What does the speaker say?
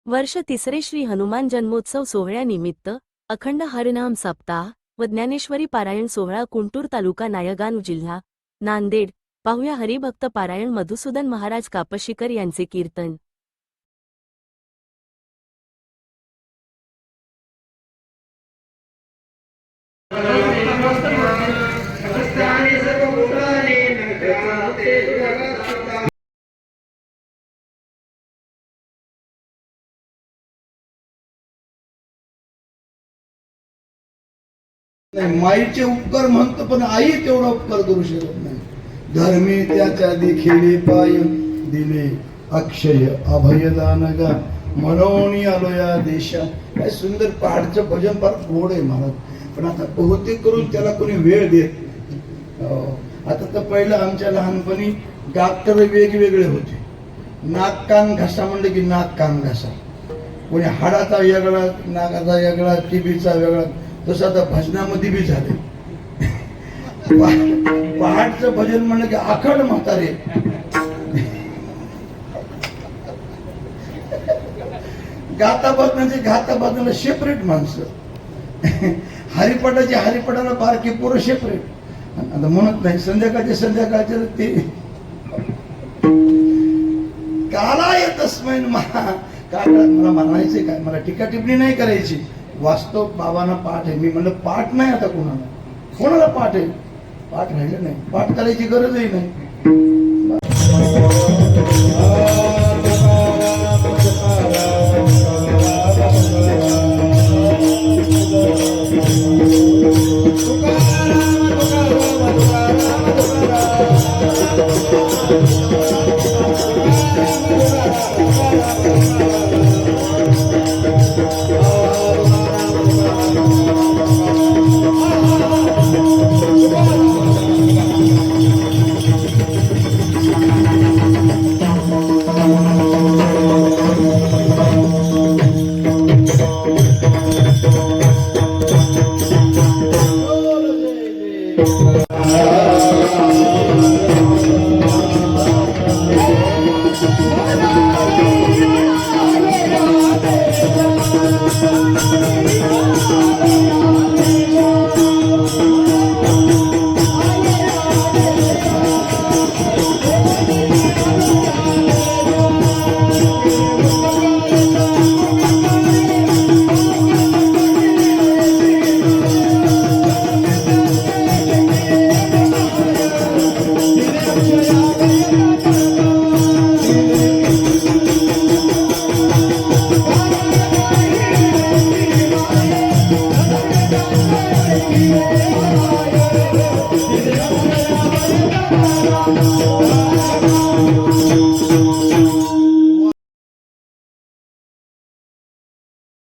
वर्ष तिसरे श्री हनुमान जन्मोत्सव सोहळ्यानिमित्त अखंड हरिनाम सप्ताह व ज्ञानेश्वरी पारायण सोहळा कुंटूर तालुका नायगाव जिल्हा नांदेड। पाहुया हरिभक्त पारायण मधुसूदन महाराज कापशीकर यांचे कीर्तन। माईचे उपकार म्हणतो पण आई तेवढा उपकार करू शकत नाही। धर्मी त्याच्या देखिले पाय दिले अक्षय अभयदानगा मनोनी आलो या देशा। काय सुंदर पहाडचं भजन फार गोड आहे महाराज, पण आता बहुतेक करून त्याला कोणी वेळ देत नाही। आता तर पहिलं आमच्या लहानपणी डॉक्टर वेगवेगळे होते। नाक कान घासा म्हणलं की नाक कान घासा, कोणी हाडाचा वेगळा, नाकाचा वेगळा, टीबीचा वेगळा, तसं आता भजनामध्ये बी झाले। पहाटचं भजन म्हणलं की आखड म्हातारे, गाता बाजनाला सेपरेट माणसं, हरिपाठाचे हरिपाठाला बारकी पोरं सेपरेट। आता म्हणत नाही संध्याकाळचे ते कालाय तस्मै नमः। काय मला म्हणायचे काय, मला टीका टिप्पणी नाही करायची। वास्तव बाबांना पाठ आहे, मी म्हणलं पाठ नाही आता कोणाला पाठ आहे, पाठ राहिलं नाही, पाठ करायची गरजही नाही।